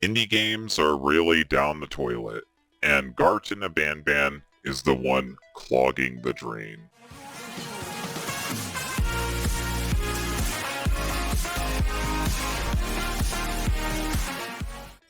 Indie games are really down the toilet, and Garten Of Banban is the one clogging the drain.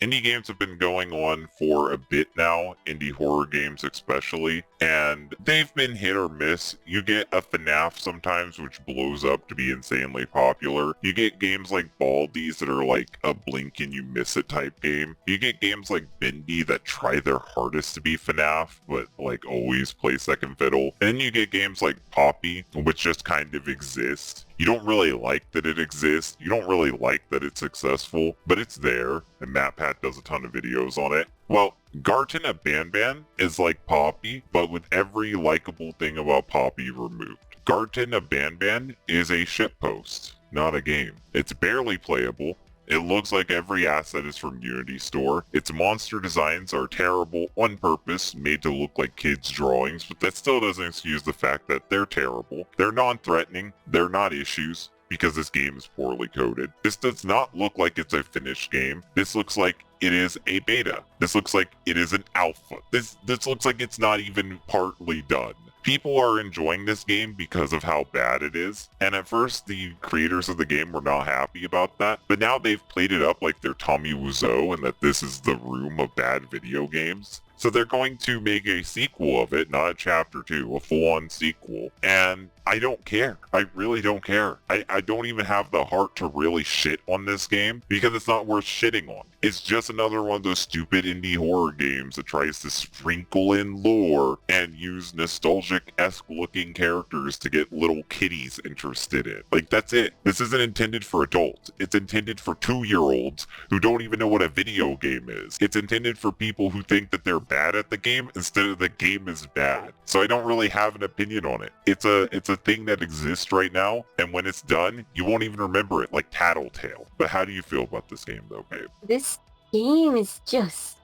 Indie games have been going on for a bit now, indie horror games especially, and they've been hit or miss. You get a FNAF sometimes, which blows up to be insanely popular. You get games like Baldi's that are like a blink and you miss it type game. You get games like Bendy that try their hardest to be FNAF, but like always play second fiddle. And then you get games like Poppy, which just kind of exist. You don't really like that it exists, you don't really like that it's successful, but it's there, and MatPat does a ton of videos on it. Well, Garten Of Banban is like Poppy, but with every likable thing about Poppy removed. Garten Of Banban is a shitpost, not a game. It's barely playable. It looks like every asset is from Unity Store. Its monster designs are terrible on purpose, made to look like kids' drawings, but that still doesn't excuse the fact that they're terrible. They're non-threatening, they're not issues, because this game is poorly coded. This does not look like it's a finished game. This looks like it is a beta. This looks like it is an alpha. This looks like it's not even partly done. People are enjoying this game because of how bad it is, and at first the creators of the game were not happy about that, but now they've played it up like they're Tommy Wiseau and that this is the room of bad video games. So they're going to make a sequel of it, not a chapter 2, a full-on sequel. And I don't care. I really don't care. I don't even have the heart to really shit on this game because it's not worth shitting on. It's just another one of those stupid indie horror games that tries to sprinkle in lore and use nostalgic-esque looking characters to get little kiddies interested in. Like, that's it. This isn't intended for adults. It's intended for 2-year-olds who don't even know what a video game is. It's intended for people who think that they're bad at the game instead of the game is bad. So I don't really have an opinion on it. It's a thing that exists right now, and when it's done, you won't even remember it, like Tattletale. But how do you feel about this game though, babe? This game is just...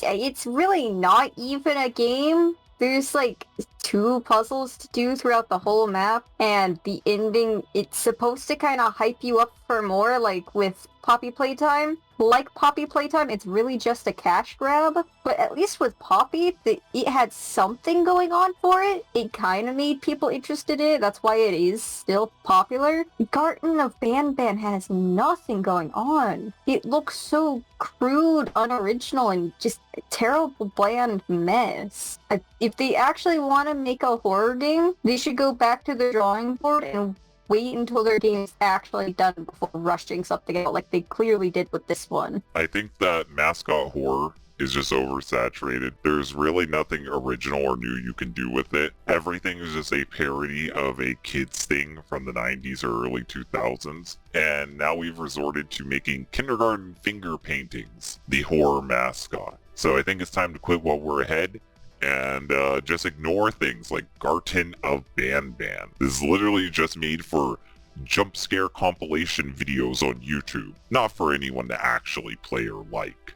it's really not even a game. There's like 2 puzzles to do throughout the whole map, and the ending, it's supposed to kind of hype you up for more, like with Poppy Playtime. Like Poppy Playtime, it's really just a cash grab, but at least with Poppy, it had something going on for it. It kind of made people interested in it, that's why it is still popular. Garten Of Banban has nothing going on. It looks so crude, unoriginal, and just a terrible, bland mess. If they actually want to make a horror game, they should go back to the drawing board and wait until their game's actually done before rushing something out like they clearly did with this one. I think that mascot horror is just oversaturated. There's really nothing original or new you can do with it. Everything is just a parody of a kids thing from the 90s or early 2000s. And now we've resorted to making kindergarten finger paintings the horror mascot. So I think it's time to quit while we're ahead and just ignore things like Garten Of Banban. This is literally just made for jump scare compilation videos on YouTube, not for anyone to actually play or like.